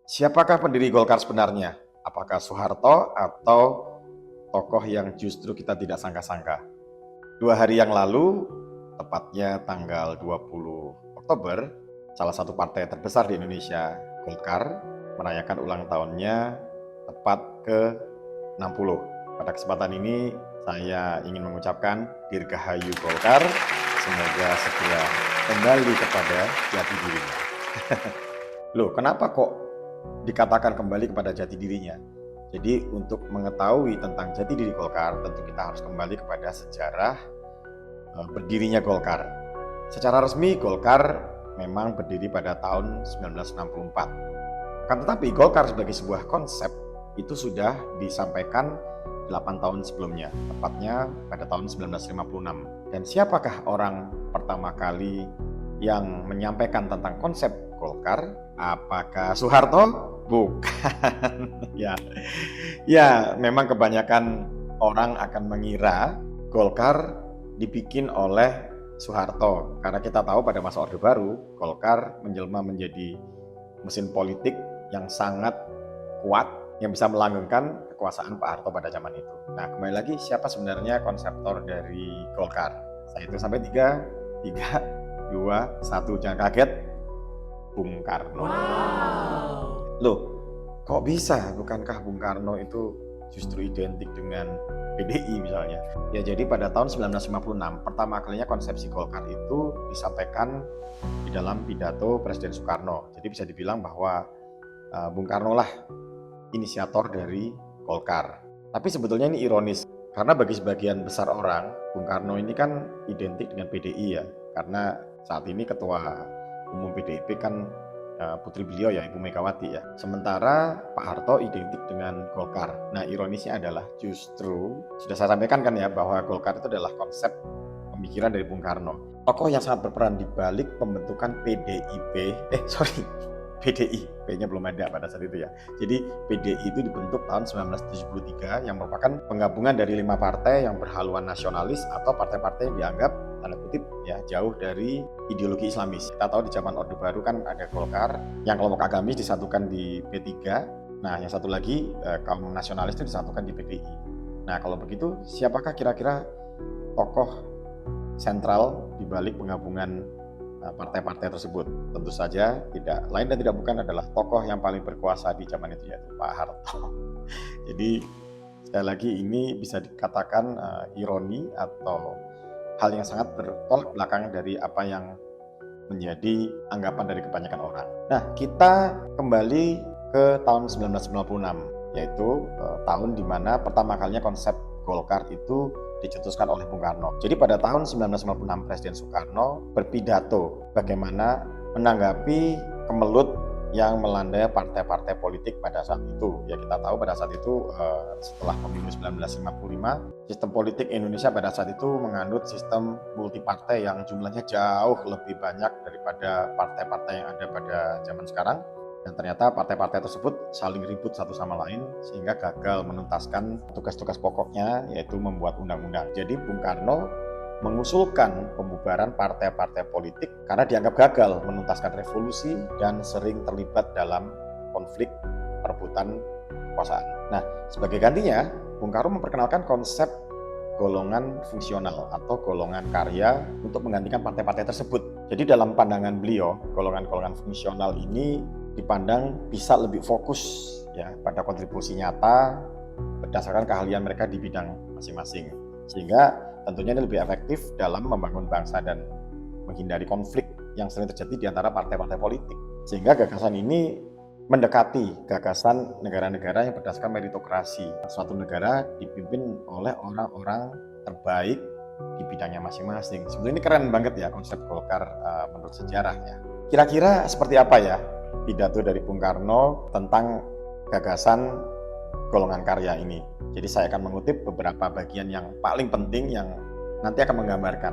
Siapakah pendiri Golkar sebenarnya? Apakah Soeharto atau tokoh yang justru kita tidak sangka-sangka? 2 hari yang lalu, tepatnya tanggal 20 Oktober, salah satu partai terbesar di Indonesia, Golkar, merayakan ulang tahunnya tepat ke-60. Pada kesempatan ini, saya ingin mengucapkan Dirgahayu Golkar, semoga segera kembali kepada jati dirinya. Loh, kenapa kok dikatakan kembali kepada jati dirinya? Jadi untuk mengetahui tentang jati diri Golkar, tentu kita harus kembali kepada sejarah berdirinya Golkar. Secara resmi Golkar memang berdiri pada tahun 1964. Akan tetapi Golkar sebagai sebuah konsep itu sudah disampaikan 8 tahun sebelumnya, tepatnya pada tahun 1956. Dan siapakah orang pertama kali yang menyampaikan tentang konsep Golkar? Apakah Soeharto? Bukan. Ya, memang kebanyakan orang akan mengira Golkar dibikin oleh Soeharto, karena kita tahu pada masa Orde Baru Golkar menjelma menjadi mesin politik yang sangat kuat yang bisa melanggengkan kekuasaan Pak Harto pada zaman itu. Nah, kembali lagi, siapa sebenarnya konseptor dari Golkar? Saya hitung sampai 3, 2, 1, jangan kaget, Bung Karno. Loh, kok bisa? Bukankah Bung Karno itu justru identik dengan PDI misalnya? Ya, jadi pada tahun 1956 pertama kalinya konsepsi Golkar itu disampaikan di dalam pidato Presiden Soekarno. Jadi bisa dibilang bahwa Bung Karno lah inisiator dari Golkar. Tapi sebetulnya ini ironis, karena bagi sebagian besar orang Bung Karno ini kan identik dengan PDI ya, karena saat ini ketua umum PDIP kan putri beliau ya, Ibu Megawati ya. Sementara Pak Harto identik dengan Golkar. Nah, ironisnya adalah justru sudah saya sampaikan kan ya, bahwa Golkar itu adalah konsep pemikiran dari Bung Karno. Tokoh yang sangat berperan di balik pembentukan PDI, P-nya belum ada pada saat itu ya. Jadi PDI itu dibentuk tahun 1973 yang merupakan penggabungan dari 5 partai yang berhaluan nasionalis atau partai-partai yang dianggap tanda kutip ya jauh dari ideologi Islamis. Kita tahu di zaman Orde Baru kan ada Golkar, yang kelompok agamis disatukan di P3. Nah, yang satu lagi kaum nasionalis itu disatukan di PDI. Nah, kalau begitu siapakah kira-kira tokoh sentral di balik penggabungan partai-partai tersebut? Tentu saja tidak lain dan tidak bukan adalah tokoh yang paling berkuasa di zaman itu, yaitu Pak Harto. Jadi sekali lagi ini bisa dikatakan ironi atau hal yang sangat bertolak belakang dari apa yang menjadi anggapan dari kebanyakan orang. Nah, kita kembali ke tahun 1996, yaitu tahun di mana pertama kalinya konsep Golkar itu dicetuskan oleh Bung Karno. Jadi pada tahun 1996 Presiden Soekarno berpidato bagaimana menanggapi kemelut yang melanda partai-partai politik pada saat itu. Ya, kita tahu pada saat itu setelah pemilu 1955, sistem politik Indonesia pada saat itu menganut sistem multipartai yang jumlahnya jauh lebih banyak daripada partai-partai yang ada pada zaman sekarang. Dan ternyata partai-partai tersebut saling ribut satu sama lain sehingga gagal menuntaskan tugas-tugas pokoknya, yaitu membuat undang-undang. Jadi Bung Karno mengusulkan pembubaran partai-partai politik karena dianggap gagal menuntaskan revolusi dan sering terlibat dalam konflik perebutan kekuasaan. Nah, sebagai gantinya, Bung Karno memperkenalkan konsep golongan fungsional atau golongan karya untuk menggantikan partai-partai tersebut. Jadi dalam pandangan beliau, golongan-golongan fungsional ini dipandang bisa lebih fokus ya pada kontribusi nyata berdasarkan keahlian mereka di bidang masing-masing, sehingga tentunya ini lebih efektif dalam membangun bangsa dan menghindari konflik yang sering terjadi di antara partai-partai politik. Sehingga gagasan ini mendekati gagasan negara-negara yang berdasarkan meritokrasi. Suatu negara dipimpin oleh orang-orang terbaik di bidangnya masing-masing. Sebenarnya ini keren banget ya konsep Golkar menurut sejarah ya. Kira-kira seperti apa ya pidato dari Bung Karno tentang gagasan golongan karya ini? Jadi saya akan mengutip beberapa bagian yang paling penting yang nanti akan menggambarkan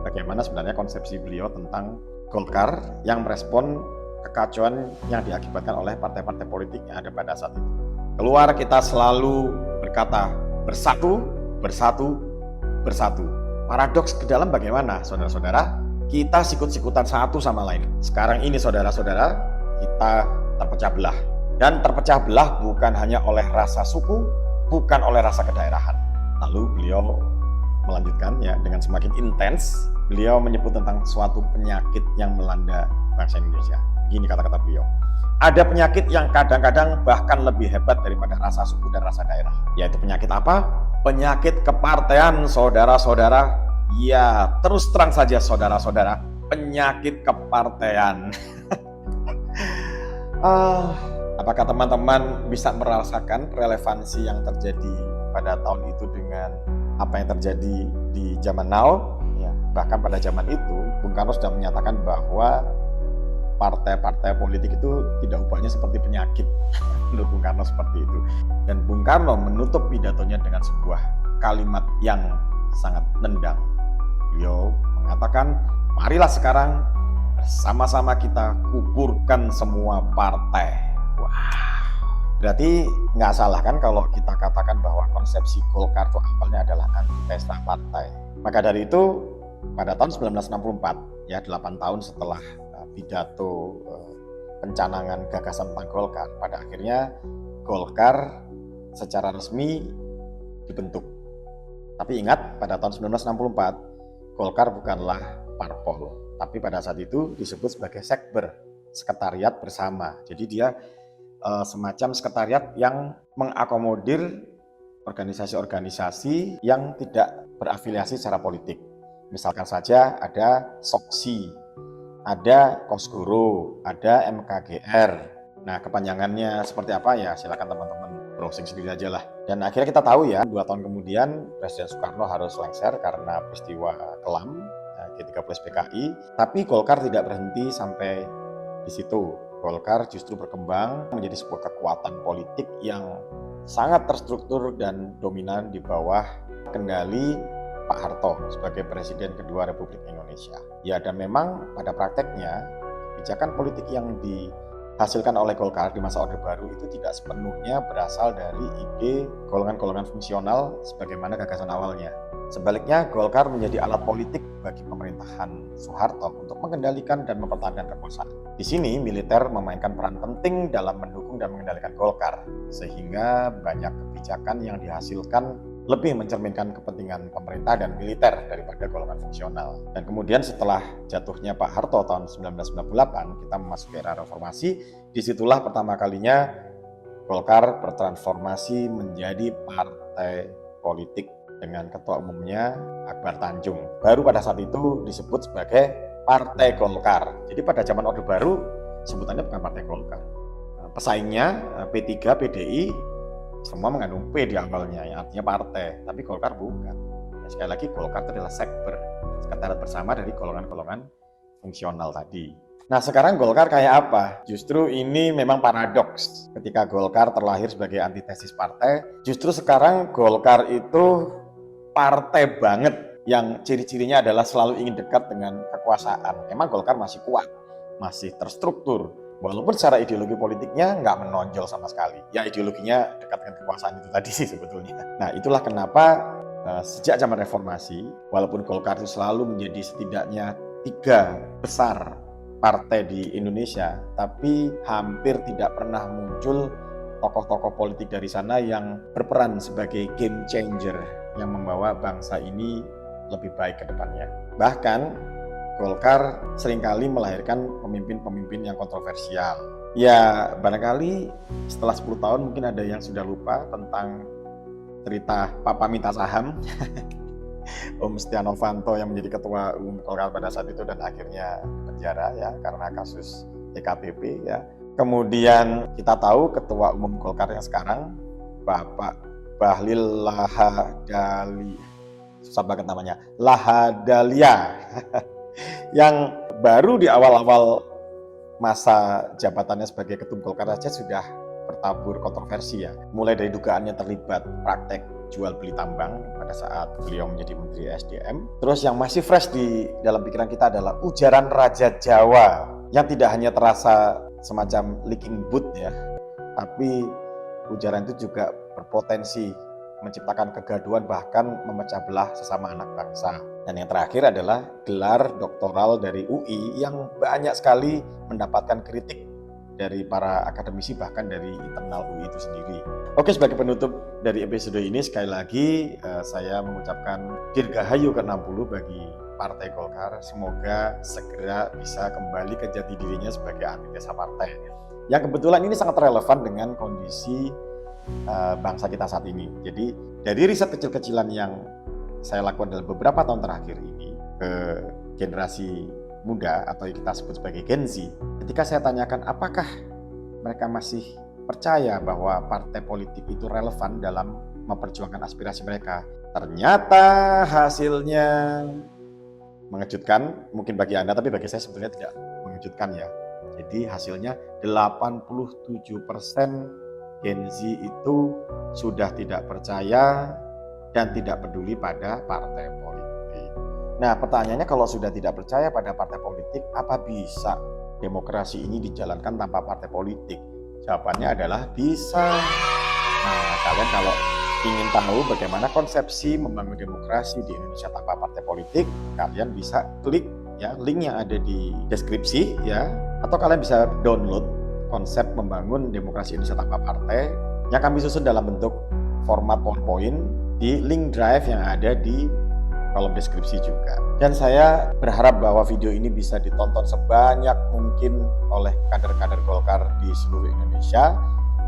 bagaimana sebenarnya konsepsi beliau tentang Golkar yang merespon kekacauan yang diakibatkan oleh partai-partai politik yang ada pada saat itu. Keluar kita selalu berkata bersatu, bersatu, bersatu. Paradoks ke dalam bagaimana, saudara-saudara? Kita sikut-sikutan satu sama lain. Sekarang ini saudara-saudara, kita terpecah belah. Dan terpecah belah bukan hanya oleh rasa suku, bukan oleh rasa kedaerahan. Lalu beliau melanjutkan ya dengan semakin intens, beliau menyebut tentang suatu penyakit yang melanda bangsa Indonesia. Begini kata-kata beliau. Ada penyakit yang kadang-kadang bahkan lebih hebat daripada rasa suku dan rasa daerah. Yaitu penyakit apa? Penyakit kepartean, saudara-saudara. Ya, terus terang saja saudara-saudara, penyakit kepartean. Apakah teman-teman bisa merasakan relevansi yang terjadi pada tahun itu dengan apa yang terjadi di zaman now? Ya, bahkan pada zaman itu, Bung Karno sudah menyatakan bahwa partai-partai politik itu tidak ubahnya seperti penyakit. Menurut Bung Karno seperti itu. Dan Bung Karno menutup pidatonya dengan sebuah kalimat yang sangat nendang. Beliau mengatakan, marilah sekarang bersama-sama kita kuburkan semua partai. Wah, berarti nggak salah kan kalau kita katakan bahwa konsepsi Golkar itu awalnya adalah antitesa partai. Maka dari itu, pada tahun 1964, ya 8 tahun setelah pidato pencanangan gagasan tentang Golkar, pada akhirnya Golkar secara resmi dibentuk. Tapi ingat, pada tahun 1964 Golkar bukanlah parpol, tapi pada saat itu disebut sebagai sekber, sekretariat bersama. Jadi dia semacam sekretariat yang mengakomodir organisasi-organisasi yang tidak berafiliasi secara politik. Misalkan saja ada SOKSI, ada Kosgoro, ada MKGR. Nah, kepanjangannya seperti apa ya? Silakan teman-teman browsing sendiri aja lah. Dan akhirnya kita tahu ya, 2 tahun kemudian Presiden Soekarno harus lengser karena peristiwa kelam G30 PKI. Tapi Golkar tidak berhenti sampai di situ. Golkar justru berkembang menjadi sebuah kekuatan politik yang sangat terstruktur dan dominan di bawah kendali Pak Harto sebagai Presiden kedua Republik Indonesia. Ya, dan memang pada prakteknya kebijakan politik yang dihasilkan oleh Golkar di masa Orde Baru itu tidak sepenuhnya berasal dari ide golongan-golongan fungsional sebagaimana gagasan awalnya. Sebaliknya, Golkar menjadi alat politik bagi pemerintahan Soeharto untuk mengendalikan dan mempertahankan kekuasaan. Di sini, militer memainkan peran penting dalam mendukung dan mengendalikan Golkar, sehingga banyak kebijakan yang dihasilkan lebih mencerminkan kepentingan pemerintah dan militer daripada golongan fungsional. Dan kemudian setelah jatuhnya Pak Harto tahun 1998, kita memasuki era reformasi, disitulah pertama kalinya Golkar bertransformasi menjadi partai politik dengan ketua umumnya Akbar Tanjung. Baru pada saat itu disebut sebagai Partai Golkar. Jadi pada zaman Orde Baru sebutannya bukan Partai Golkar. Pesaingnya P3, PDI semua mengandung P di awalnya, yang artinya partai, tapi Golkar bukan. Sekali lagi, Golkar itu adalah sekber, sekretariat bersama dari golongan-golongan fungsional tadi. Nah, sekarang Golkar kayak apa? Justru ini memang paradoks. Ketika Golkar terlahir sebagai antitesis partai, justru sekarang Golkar itu partai banget, yang ciri-cirinya adalah selalu ingin dekat dengan kekuasaan. Memang Golkar masih kuat, masih terstruktur, walaupun secara ideologi politiknya nggak menonjol sama sekali. Ya, ideologinya dekat dengan kekuasaan itu tadi sih sebetulnya. Nah, itulah kenapa sejak zaman reformasi, walaupun Golkar itu selalu menjadi setidaknya 3 besar partai di Indonesia, tapi hampir tidak pernah muncul tokoh-tokoh politik dari sana yang berperan sebagai game changer, yang membawa bangsa ini lebih baik ke depannya. Bahkan Golkar seringkali melahirkan pemimpin-pemimpin yang kontroversial. Ya, barangkali setelah 10 tahun mungkin ada yang sudah lupa tentang cerita Papa minta saham. Om Setia Novanto yang menjadi ketua umum Golkar pada saat itu dan akhirnya penjara ya karena kasus EKTP ya. Kemudian kita tahu ketua umum Golkar yang sekarang Bapak Bahlil Lahadalia, susah banget namanya, Lahadalia. Yang baru di awal-awal masa jabatannya sebagai ketum Golkar saja sudah bertabur kontroversi ya. Mulai dari dugaannya terlibat praktek jual beli tambang pada saat beliau menjadi Menteri SDM. Terus yang masih fresh di dalam pikiran kita adalah ujaran Raja Jawa yang tidak hanya terasa semacam leaking boot ya, tapi ujaran itu juga berpotensi menciptakan kegaduhan bahkan memecah belah sesama anak bangsa. Dan yang terakhir adalah gelar doktoral dari UI yang banyak sekali mendapatkan kritik dari para akademisi bahkan dari internal UI itu sendiri. Oke, sebagai penutup dari episode ini sekali lagi saya mengucapkan dirgahayu ke-60 bagi Partai Golkar. Semoga segera bisa kembali ke jati dirinya sebagai antitesa partai. Yang kebetulan ini sangat relevan dengan kondisi bangsa kita saat ini. Jadi dari riset kecil-kecilan yang saya lakukan dalam beberapa tahun terakhir ini ke generasi muda atau yang kita sebut sebagai Gen Z, ketika saya tanyakan apakah mereka masih percaya bahwa partai politik itu relevan dalam memperjuangkan aspirasi mereka, ternyata hasilnya mengejutkan, mungkin bagi Anda, tapi bagi saya sebetulnya tidak mengejutkan ya. Jadi hasilnya 87% Gen Z itu sudah tidak percaya dan tidak peduli pada partai politik. Nah, pertanyaannya kalau sudah tidak percaya pada partai politik, apa bisa demokrasi ini dijalankan tanpa partai politik? Jawabannya adalah bisa. Nah, kalian kalau ingin tahu bagaimana konsepsi membangun demokrasi di Indonesia tanpa partai politik, kalian bisa klik ya link yang ada di deskripsi ya, atau kalian bisa download konsep membangun demokrasi Indonesia tanpa partai yang kami susun dalam bentuk format PowerPoint di link drive yang ada di kolom deskripsi juga. Dan saya berharap bahwa video ini bisa ditonton sebanyak mungkin oleh kader-kader Golkar di seluruh Indonesia.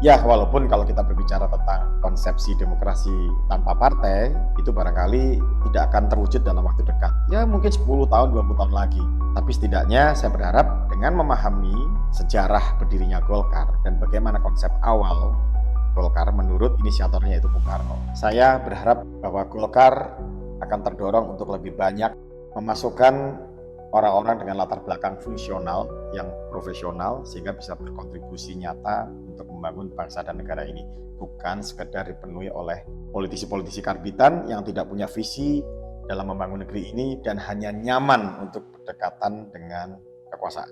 Ya, walaupun kalau kita berbicara tentang konsepsi demokrasi tanpa partai, itu barangkali tidak akan terwujud dalam waktu dekat. Ya, mungkin 10 tahun, 20 tahun lagi. Tapi setidaknya saya berharap dengan memahami sejarah berdirinya Golkar dan bagaimana konsep awal Golkar menurut inisiatornya itu Bung Karno, saya berharap bahwa Golkar akan terdorong untuk lebih banyak memasukkan orang-orang dengan latar belakang fungsional yang profesional sehingga bisa berkontribusi nyata untuk membangun bangsa dan negara ini, bukan sekedar dipenuhi oleh politisi-politisi karbitan yang tidak punya visi dalam membangun negeri ini dan hanya nyaman untuk berdekatan dengan kekuasaan.